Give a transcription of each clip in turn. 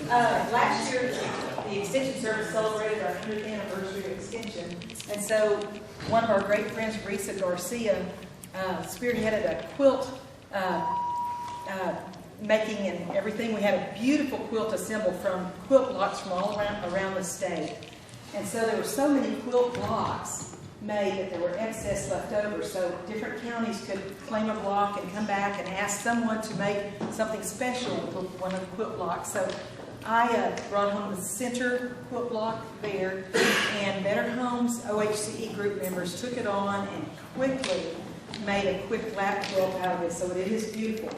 Last year, the Extension Service celebrated our 100th anniversary of Extension, and so one of our great friends, Risa Garcia, spearheaded a quilt making and everything. We had a beautiful quilt assembled from quilt blocks from all around the state. And so there were so many quilt blocks made that there were excess left over. So different counties could claim a block and come back and ask someone to make something special with one of the quilt blocks. So I brought home the center quilt block there, and Better Homes OHCE group members took it on and quickly made a quick lap quilt out of it. So it is beautiful.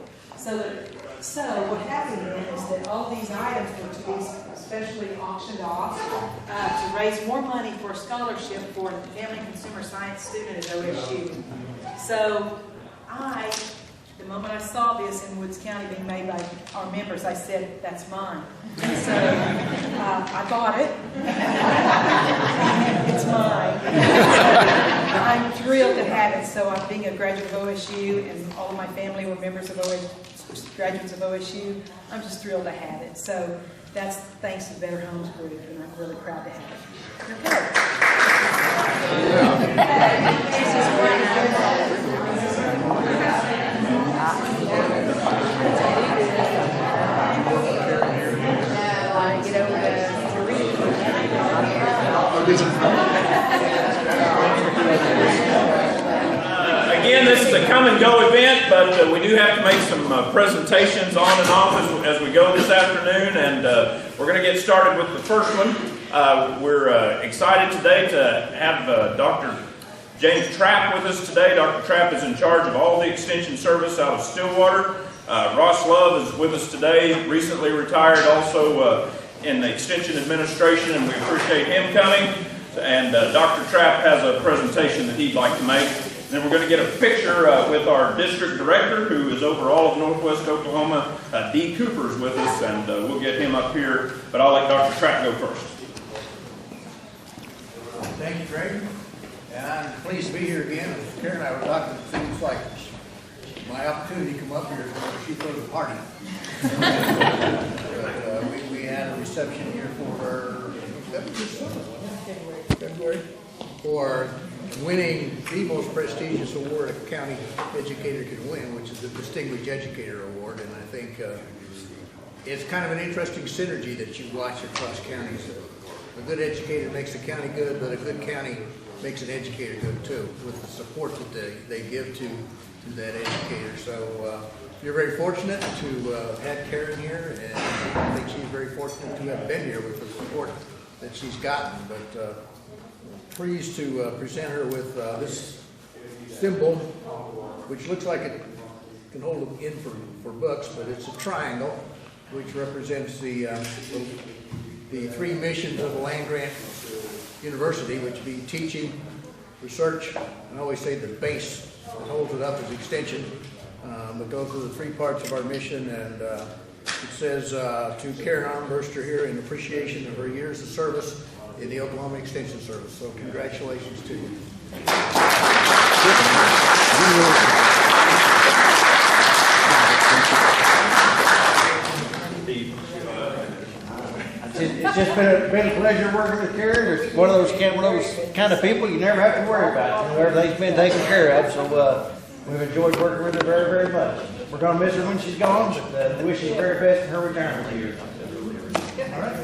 So what happened then is that all these items were to be specially auctioned off to raise more money for a scholarship for a family consumer science student at OSU. So the moment I saw this in Woods County being made by our members, I said, that's mine. So I bought it. It's mine. I'm thrilled to have it. So I'm being a graduate of OSU, and all of my family were members of OSU, graduates of OSU. I'm just thrilled to have it. So that's thanks to Better Homes Group, and I'm really proud to have it. Again, this is a come and go event, but we do have to make some presentations on and off as we go this afternoon, and we're going to get started with the first one. We're excited today to have Dr. James Trapp with us today. Dr. Trapp is in charge of all the extension service out of Stillwater. Ross Love is with us today, recently retired also in the extension administration, and we appreciate him coming. And Dr. Trapp has a presentation that he'd like to make. Then we're going to get a picture with our district director, who is over all of Northwest Oklahoma. Dee Cooper's with us, and we'll get him up here. But I'll let Dr. Trapp go first. Thank you, Greg. And I'm pleased to be here again. Karen and I were talking, it seems like my opportunity to come up here is she throws a party. But we had a reception here for February for winning the most prestigious award a county educator can win, which is the Distinguished Educator Award. And I think it's kind of an interesting synergy that you watch across counties. A good educator makes the county good, but a good county makes an educator good too, with the support that they give to that educator. So you're very fortunate to have Karen here, and I think she's very fortunate to have been here with the support that she's gotten. But pleased to present her with this symbol, which looks like it can hold in for books, but it's a triangle, which represents the three missions of the land-grant university, which be teaching, research, and I always say the base that holds it up is extension. But those are the three parts of our mission, and it says to Karen Armbruster here in appreciation of her years of service in the Oklahoma Extension Service. So congratulations to you. It's just been a pleasure working with Karen. It's one of those kind of people you never have to worry about. You know, everything's been taken care of. So we've enjoyed working with her very, very much. We're going to miss her when she's gone, but we wish you the very best in her retirement years. All right.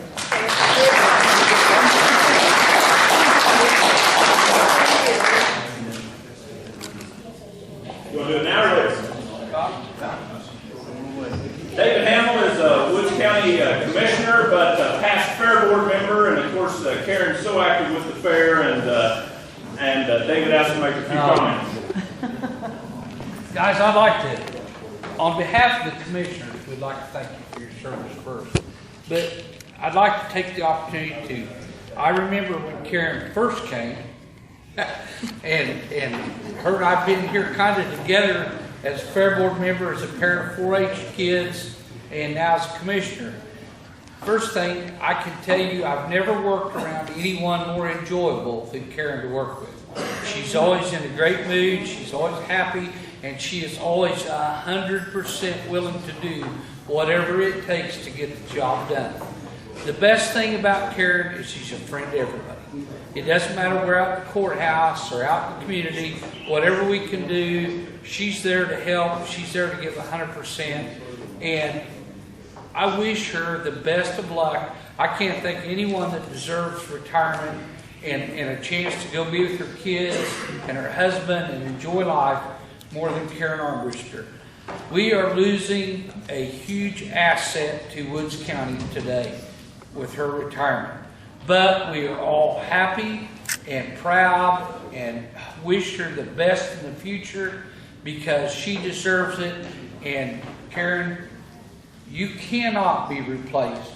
You want to do it now or later? David Hamill is a Woods County Commissioner, but past Fair Board member, and of course Karen's so active with the fair, and David asked to make a few comments. Guys, I'd like to, on behalf of the commissioners, we'd like to thank you for your service first. But I'd like to take the opportunity I remember when Karen first came, and her and I've been here kind of together as a Fair Board member, as a parent of 4-H kids, and now as a commissioner. First thing I can tell you, I've never worked around anyone more enjoyable than Karen to work with. She's always in a great mood, she's always happy, and she is always 100% willing to do whatever it takes to get the job done. The best thing about Karen is she's a friend to everybody. It doesn't matter we're out at the courthouse or out in the community, whatever we can do, she's there to help. She's there to give 100%. And I wish her the best of luck. I can't think of anyone that deserves retirement and a chance to go be with her kids and her husband and enjoy life more than Karen Armbruster. We are losing a huge asset to Woods County today with her retirement. But we are all happy and proud and wish her the best in the future because she deserves it. And Karen, you cannot be replaced.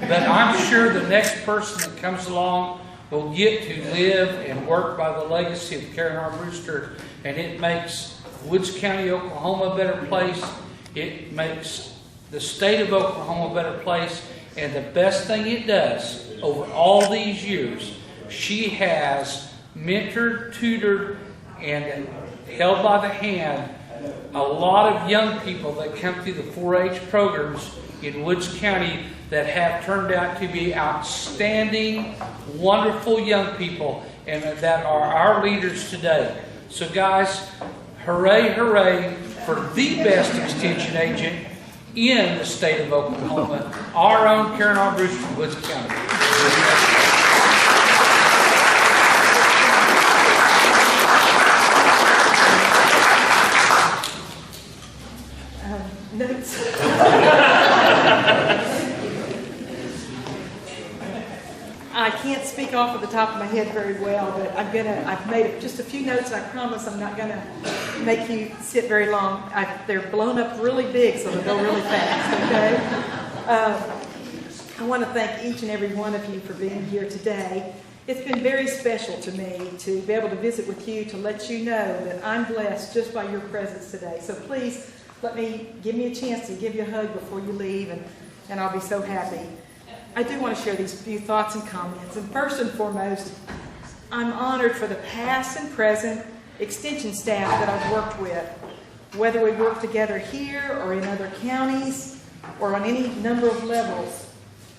But I'm sure the next person that comes along will get to live and work by the legacy of Karen Armbruster, and it makes Woods County, Oklahoma a better place. It makes the state of Oklahoma a better place. And the best thing it does over all these years, she has mentored, tutored, and held by the hand a lot of young people that come through the 4-H programs in Woods County that have turned out to be outstanding, wonderful young people and that are our leaders today. So guys, hooray, hooray for the best extension agent in the state of Oklahoma, our own Karen Armbruster from Woods County. Notes. I can't speak off of the top of my head very well, but I've made just a few notes, and I promise I'm not gonna make you sit very long. They're blown up really big, so they'll go really fast, okay? I want to thank each and every one of you for being here today. It's been very special to me to be able to visit with you, to let you know that I'm blessed just by your presence today. So please, give me a chance to give you a hug before you leave, and I'll be so happy. I do want to share these few thoughts and comments. And first and foremost, I'm honored for the past and present extension staff that I've worked with. Whether we work together here or in other counties or on any number of levels,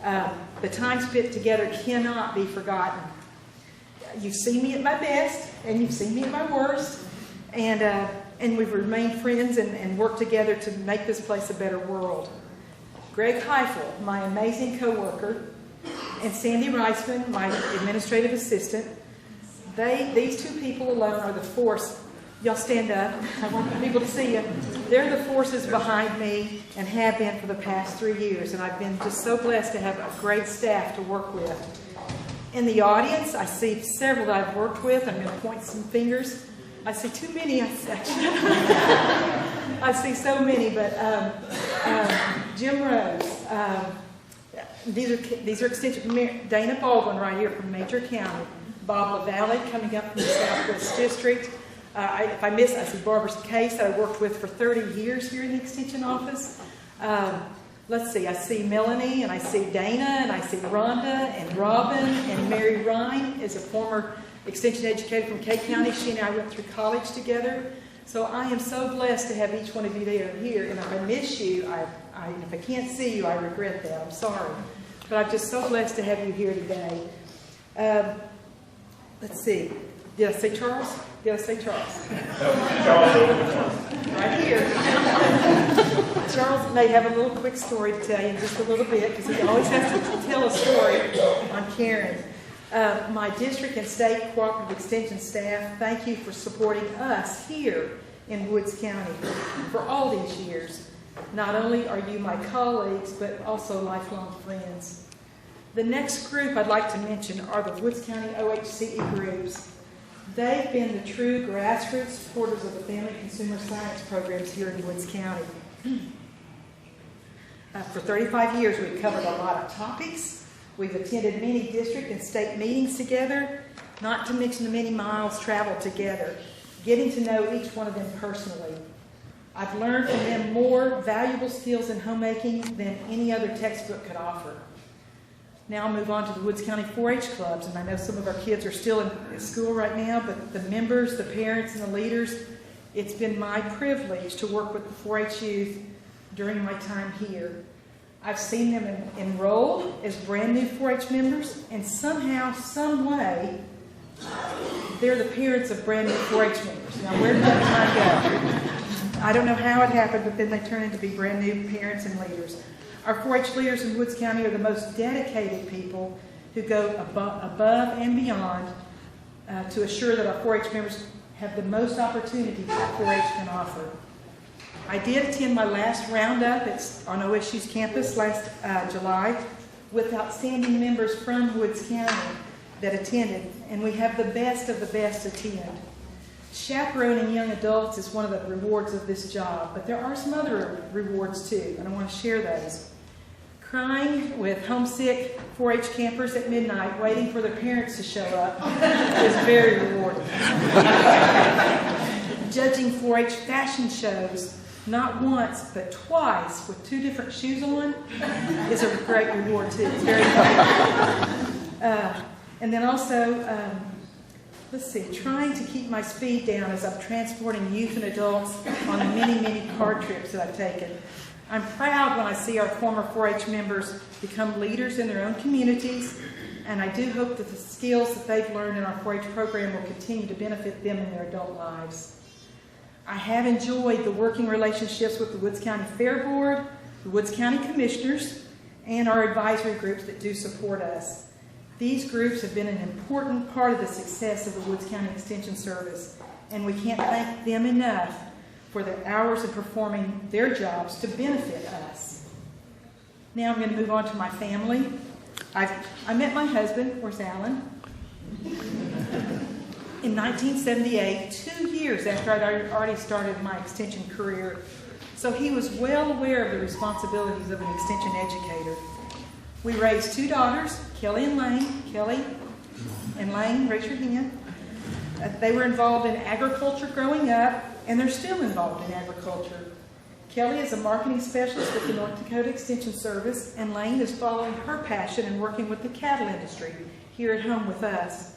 the time spent together cannot be forgotten. You've seen me at my best and you've seen me at my worst. And we've remained friends and worked together to make this place a better world. Greg Heifel, my amazing co-worker, and Sandy Reisman, my administrative assistant, these two people alone are the force. Y'all stand up. I want people to see you. They're the forces behind me and have been for the past 3 years. And I've been just so blessed to have a great staff to work with. In the audience, I see several that I've worked with. I'm going to point some fingers. I see too many. I see so many, but Jim Rose, these are extension. Dana Baldwin right here from Major County. Bob LaValle coming up from the Southwest District. If I miss, I see Barbara Case that I worked with for 30 years here in the Extension office. Let's see, I see Melanie, and I see Dana, and I see Rhonda, and Robin, and Mary Ryan is a former Extension educator from K County. She and I went through college together. So I am so blessed to have each one of you there here. And if I miss you, if I can't see you, I regret that. I'm sorry. But I'm just so blessed to have you here today. Let's see. Did I say Charles? Did I say Charles? Right here. Charles may have a little quick story to tell you in just a little bit because he always has to tell a story on Karen. My district and state cooperative extension staff, thank you for supporting us here in Woods County for all these years. Not only are you my colleagues, but also lifelong friends. The next group I'd like to mention are the Woods County OHCE groups. They've been the true grassroots supporters of the family consumer science programs here in Woods County. For 35 years, we've covered a lot of topics. We've attended many district and state meetings together, not to mention the many miles traveled together, getting to know each one of them personally. I've learned from them more valuable skills in homemaking than any other textbook could offer. Now I'll move on to the Woods County 4-H clubs, and I know some of our kids are still in school right now, but the members, the parents, and the leaders, it's been my privilege to work with the 4-H youth during my time here. I've seen them enrolled as brand new 4-H members, and somehow, some way, they're the parents of brand new 4-H members. Now, where did that time go? I don't know how it happened, but then they turn into be brand new parents and leaders. Our 4-H leaders in Woods County are the most dedicated people who go above and beyond to assure that our 4-H members have the most opportunities that 4-H can offer. I did attend my last roundup on OSU's campus last July with outstanding members from Woods County that attended, and we have the best of the best attend. Chaperoning young adults is one of the rewards of this job, but there are some other rewards too, and I want to share those. Crying with homesick 4-H campers at midnight waiting for their parents to show up is very rewarding. Judging 4-H fashion shows not once but twice with 2 different shoes on is a great reward too. It's very and then also, let's see, trying to keep my speed down as I'm transporting youth and adults on the many car trips that I've taken. I'm proud when I see our former 4-H members become leaders in their own communities, and I do hope that the skills that they've learned in our 4-H program will continue to benefit them in their adult lives. I have enjoyed the working relationships with the Woods County Fair Board, the Woods County Commissioners, and our advisory groups that do support us. These groups have been an important part of the success of the Woods County Extension Service, and we can't thank them enough for their hours of performing their jobs to benefit us. Now I'm going to move on to my family. I met my husband, where's Alan, in 1978, 2 years after I'd already started my extension career. So he was well aware of the responsibilities of an extension educator. We raised 2 daughters, Kelly and Lane. Kelly and Lane, raise your hand. They were involved in agriculture growing up, and they're still involved in agriculture. Kelly is a marketing specialist with the North Dakota Extension Service, and Lane is following her passion and working with the cattle industry here at home with us.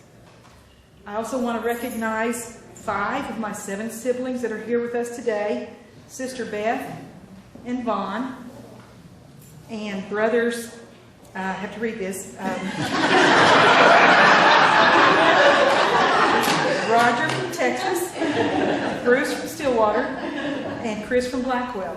I also want to recognize 5 of my 7 siblings that are here with us today, Sister Beth and Vaughn, and brothers, I have to read this, Roger from Texas, Bruce from Stillwater, and Chris from Blackwell.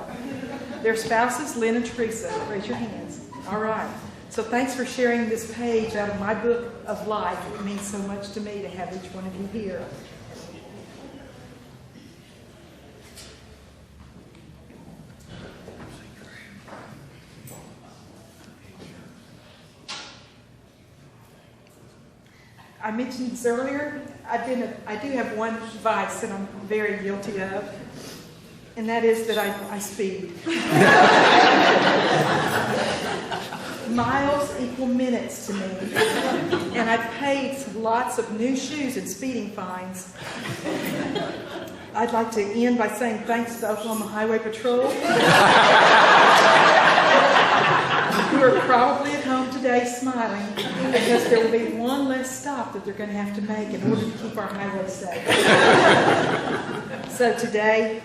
Their spouses, Lynn and Teresa. Raise your hands. All right. So thanks for sharing this page out of my book of life. It means so much to me to have each one of you here. I mentioned this earlier. I do have one vice that I'm very guilty of, and that is that I speed. Miles equal minutes to me, and I've paid lots of new shoes and speeding fines. I'd like to end by saying thanks to the Oklahoma Highway Patrol, who are probably at home today smiling because there will be one less stop that they're going to have to make in order to keep our highways safe. So today,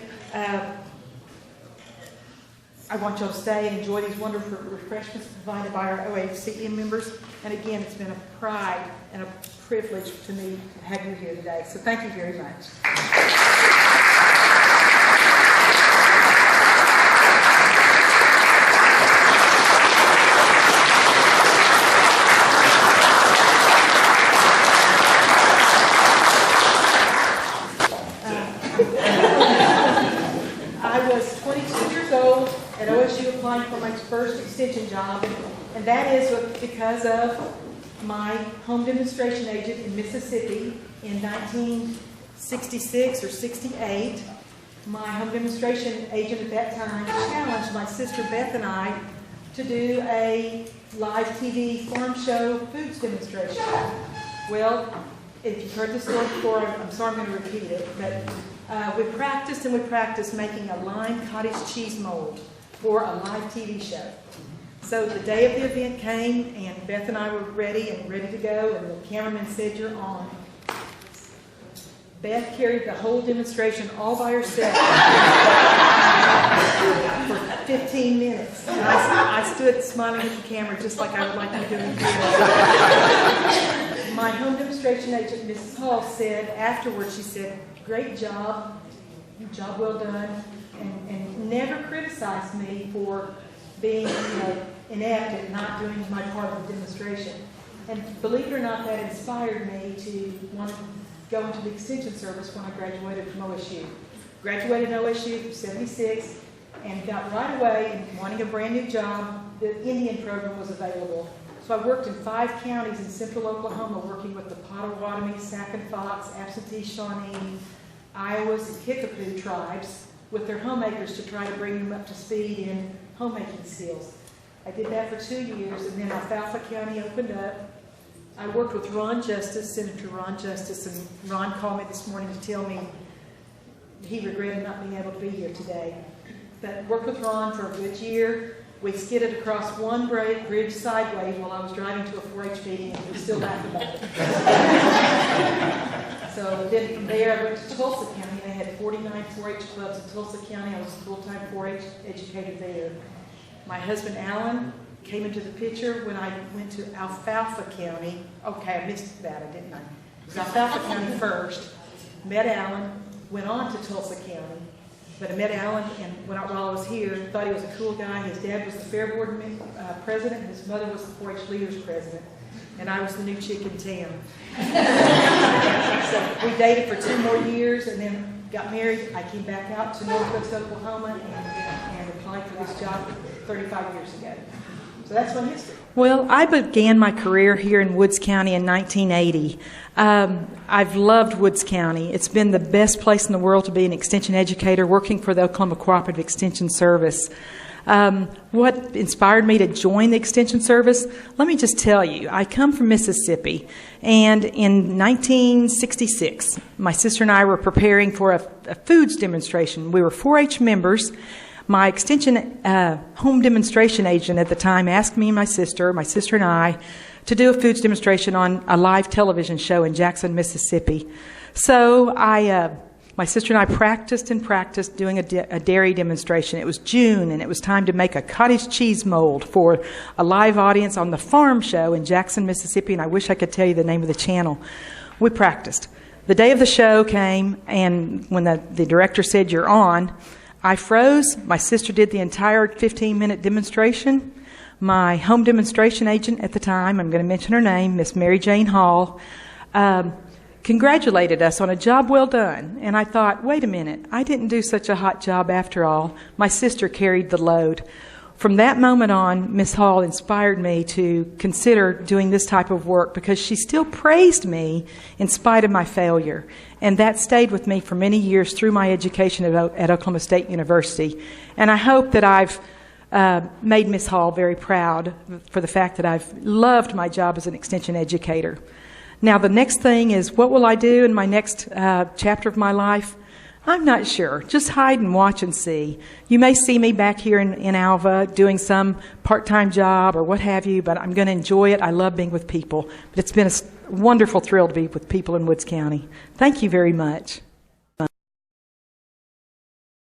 I want y'all to stay and enjoy these wonderful refreshments provided by our OHCM members. And again, it's been a pride and a privilege to me to have you here today. So thank you very much. I was 22 years old at OSU applying for my first extension job, and that is because of my home demonstration agent in Mississippi in 1966 or 68. My home demonstration agent at that time challenged my sister Beth and I to do a live TV farm show foods demonstration. Well, if you've heard this story before, I'm sorry I'm going to repeat it, but we practiced making a lime cottage cheese mold for a live TV show. So the day of the event came, and Beth and I were ready to go, and the cameraman said, "You're on." Beth carried the whole demonstration all by herself for 15 minutes. And I stood smiling at the camera just like I would like to be doing here. My home demonstration agent, Mrs. Hall, said afterwards, she said, great job well done, and never criticized me for being inept and not doing my part of the demonstration. And believe it or not, that inspired me to want to go into the extension service when I graduated from OSU. Graduated OSU from '76 and got right away and wanting a brand new job. The Indian program was available. So I worked in 5 counties in central Oklahoma working with the Potawatomi, Sac and Fox, Absentee Shawnee, Iowas, and Kickapoo tribes with their homemakers to try to bring them up to speed in homemaking skills. I did that for 2 years, and then Alfalfa County opened up. I worked with Ron Justice, Senator Ron Justice, and Ron called me this morning to tell me he regretted not being able to be here today. But worked with Ron for a good year. We skidded across one bridge sideways while I was driving to a 4-H meeting, and we still laugh about it. So then from there, I went to Tulsa County. They had 49 4-H clubs in Tulsa County. I was a full-time 4-H educator there. My husband, Alan, came into the picture when I went to Alfalfa County. Okay, I missed that, didn't I? It was Alfalfa County first. Met Alan, went on to Tulsa County. But I met Alan, and while I was here, thought he was a cool guy. His dad was the Fair Board president, and his mother was the 4-H Leaders president. And I was the new chick in town. So we dated for 2 more years, and then got married. I came back out to Northwest Oklahoma and applied for this job 35 years ago. So that's my history. Well, I began my career here in Woods County in 1980. I've loved Woods County. It's been the best place in the world to be an extension educator working for the Oklahoma Cooperative Extension Service. What inspired me to join the Extension Service? Let me just tell you, I come from Mississippi, and in 1966, my sister and I were preparing for a foods demonstration. We were 4-H members. My extension home demonstration agent at the time asked me and my sister and I, to do a foods demonstration on a live television show in Jackson, Mississippi. So my sister and I practiced doing a dairy demonstration. It was June, and it was time to make a cottage cheese mold for a live audience on the farm show in Jackson, Mississippi, and I wish I could tell you the name of the channel. We practiced. The day of the show came, and when the director said, "You're on," I froze. My sister did the entire 15-minute demonstration. My home demonstration agent at the time, I'm going to mention her name, Miss Mary Jane Hall, congratulated us on a job well done. And I thought, wait a minute, I didn't do such a hot job after all. My sister carried the load. From that moment on, Miss Hall inspired me to consider doing this type of work because she still praised me in spite of my failure. And that stayed with me for many years through my education at Oklahoma State University. And I hope that I've made Miss Hall very proud for the fact that I've loved my job as an extension educator. Now, the next thing is, what will I do in my next chapter of my life? I'm not sure. Just hide and watch and see. You may see me back here in Alva doing some part-time job or what have you, but I'm going to enjoy it. I love being with people. But it's been a wonderful thrill to be with people in Woods County. Thank you very much.